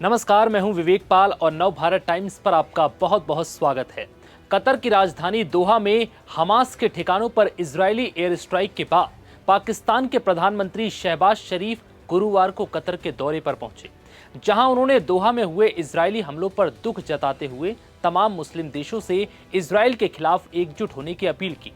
नमस्कार, मैं हूं विवेक पाल और नव भारत टाइम्स पर आपका बहुत बहुत स्वागत है। कतर की राजधानी दोहा में हमास के ठिकानों पर इजरायली एयर स्ट्राइक के बाद पाकिस्तान के प्रधानमंत्री शहबाज शरीफ गुरुवार को कतर के दौरे पर पहुंचे, जहां उन्होंने दोहा में हुए इजरायली हमलों पर दुख जताते हुए तमाम मुस्लिम देशों से इजरायल के खिलाफ एकजुट होने की अपील की।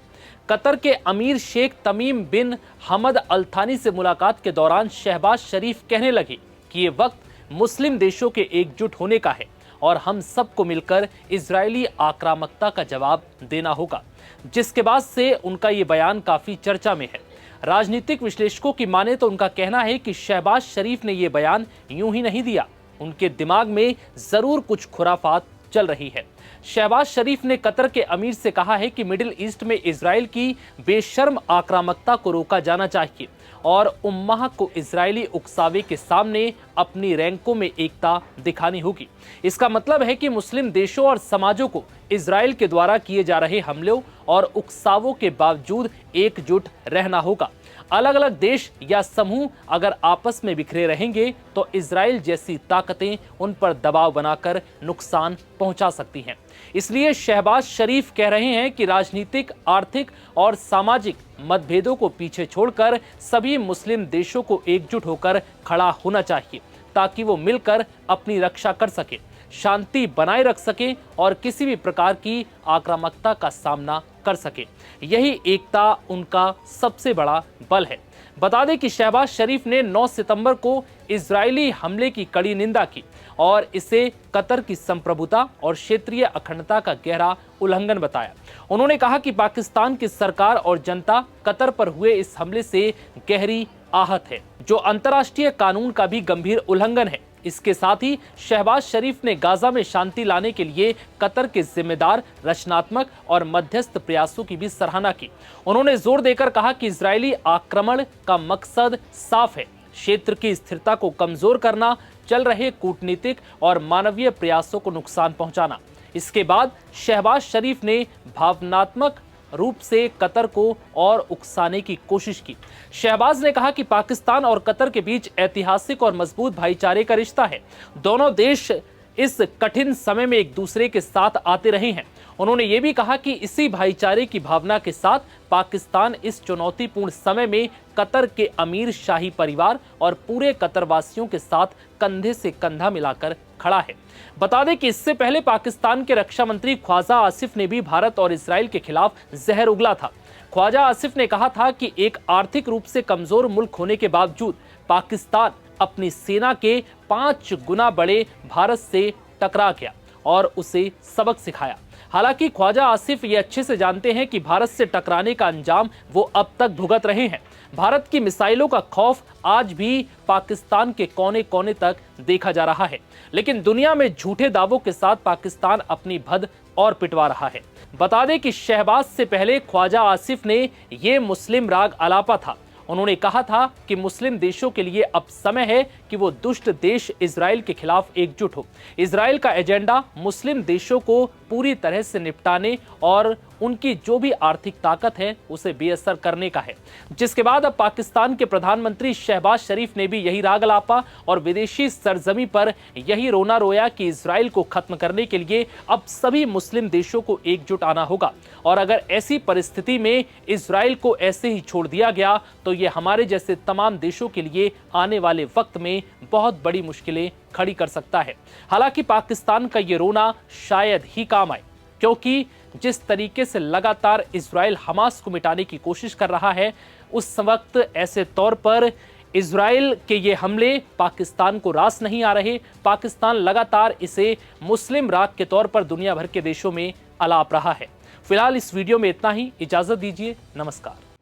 कतर के अमीर शेख तमीम बिन हमद अल थानी से मुलाकात के दौरान शहबाज शरीफ कहने लगे कि ये वक्त मुस्लिम देशों के एकजुट होने का है और हम सबको मिलकर इजरायली आक्रामकता का जवाब देना होगा, जिसके बाद से उनका ये बयान काफी चर्चा में है। राजनीतिक विश्लेषकों की माने तो उनका कहना है कि शहबाज शरीफ ने ये बयान यूं ही नहीं दिया, उनके दिमाग में जरूर कुछ खुराफात चल रही है। शहबाज शरीफ ने कतर के अमीर से कहा है कि मिडिल ईस्ट में इजराइल की बेशर्म आक्रामकता को रोका जाना चाहिए और उम्माह को इजरायली उकसावे के सामने अपनी रैंकों में एकता दिखानी होगी। इसका मतलब है कि मुस्लिम देशों और समाजों को इजराइल के द्वारा किए जा रहे हमलों और उकसावों के बावजूद एकजुट रहना होगा। अलग अलग देश या समूह अगर आपस में बिखरे रहेंगे तो इजराइल जैसी ताकतें उन पर दबाव बनाकर नुकसान पहुंचा सकती हैं। इसलिए शहबाज शरीफ कह रहे हैं कि राजनीतिक, आर्थिक और सामाजिक मतभेदों को पीछे छोड़कर सभी मुस्लिम देशों को एकजुट होकर खड़ा होना चाहिए, ताकि वो मिलकर अपनी रक्षा कर सके, शांति बनाए रख सके और किसी भी प्रकार की आक्रामकता का सामना कर सके। यही एकता उनका सबसे बड़ा बल है। बता दें कि शहबाज शरीफ ने 9 सितंबर को इजरायली हमले की कड़ी निंदा की और इसे कतर की संप्रभुता और क्षेत्रीय अखंडता का गहरा उल्लंघन बताया। उन्होंने कहा कि पाकिस्तान की सरकार और जनता कतर पर हुए इस हमले से गहरी आहत है, जो अंतर्राष्ट्रीय कानून का भी गंभीर उल्लंघन है। इसके साथ ही शहबाज शरीफ ने गाजा में शांति लाने के लिए कतर के जिम्मेदार, रचनात्मक और मध्यस्थ प्रयासों की भी सराहना की। उन्होंने जोर देकर कहा कि इजरायली आक्रमण का मकसद साफ है, क्षेत्र की स्थिरता को कमजोर करना, चल रहे कूटनीतिक और मानवीय प्रयासों को नुकसान पहुंचाना। इसके बाद शहबाज शरीफ ने भावनात्मक रूप से कतर को और उकसाने की कोशिश की। शहबाज ने कहा कि पाकिस्तान और कतर के बीच ऐतिहासिक और मजबूत भाईचारे का रिश्ता है। दोनों देश इस कठिन समय में एक दूसरे के साथ आते रहे हैं। उन्होंने ये भी कहा कि इसी भाईचारे की भावना के साथ पाकिस्तान इस चुनौतीपूर्ण समय में कतर के अमीर शाही परिवार और पूरे कतरवासियों के साथ कंधे से कंधा मिलाकर खड़ा है। बता दें कि इससे पहले पाकिस्तान के रक्षा मंत्री ख्वाजा आसिफ ने भी भारत और इजराइल के खिलाफ जहर उगला था। ख्वाजा आसिफ ने कहा था कि एक आर्थिक रूप से कमजोर मुल्क होने के बावजूद पाकिस्तान अपनी सेना के 5 गुना बड़े भारत से टकरा गया और उसे सबक सिखाया। हालांकि ख्वाजा आसिफ ये अच्छे से जानते हैं कि भारत से टकराने का अंजाम वो अब तक भुगत रहे हैं। भारत की मिसाइलों का खौफ आज भी पाकिस्तान के कोने कोने तक देखा जा रहा है, लेकिन दुनिया में झूठे दावों के साथ पाकिस्तान अपनी भद और पिटवा रहा है। बता दें कि शहबाज से पहले ख्वाजा आसिफ ने ये मुस्लिम राग अलापा था। उन्होंने कहा था कि मुस्लिम देशों के लिए अब समय है कि वो दुष्ट देश इजराइल के खिलाफ एकजुट हो। इजराइल का एजेंडा मुस्लिम देशों को पूरी तरह से निपटाने और उनकी जो भी आर्थिक ताकत है उसे बेअसर करने का है, जिसके बाद अब पाकिस्तान के प्रधानमंत्री शहबाज शरीफ ने भी यही राग अलापा और विदेशी सरजमी पर यही रोना रोया कि इजराइल को खत्म करने के लिए अब सभी मुस्लिम देशों को एकजुट आना होगा और अगर ऐसी परिस्थिति में इजराइल को ऐसे ही छोड़ दिया गया तो ये हमारे जैसे तमाम देशों के लिए आने वाले वक्त में बहुत बड़ी मुश्किलें खड़ी कर सकता है। हालांकि पाकिस्तान का ये रोना शायद ही काम आए, क्योंकि जिस तरीके से लगातार इजराइल हमास को मिटाने की कोशिश कर रहा है, उस वक्त ऐसे तौर पर इजराइल के ये हमले पाकिस्तान को रास नहीं आ रहे। पाकिस्तान लगातार इसे मुस्लिम राग के तौर पर दुनिया भर के देशों में अलाप रहा है। फिलहाल इस वीडियो में इतना ही। इजाजत दीजिए। नमस्कार।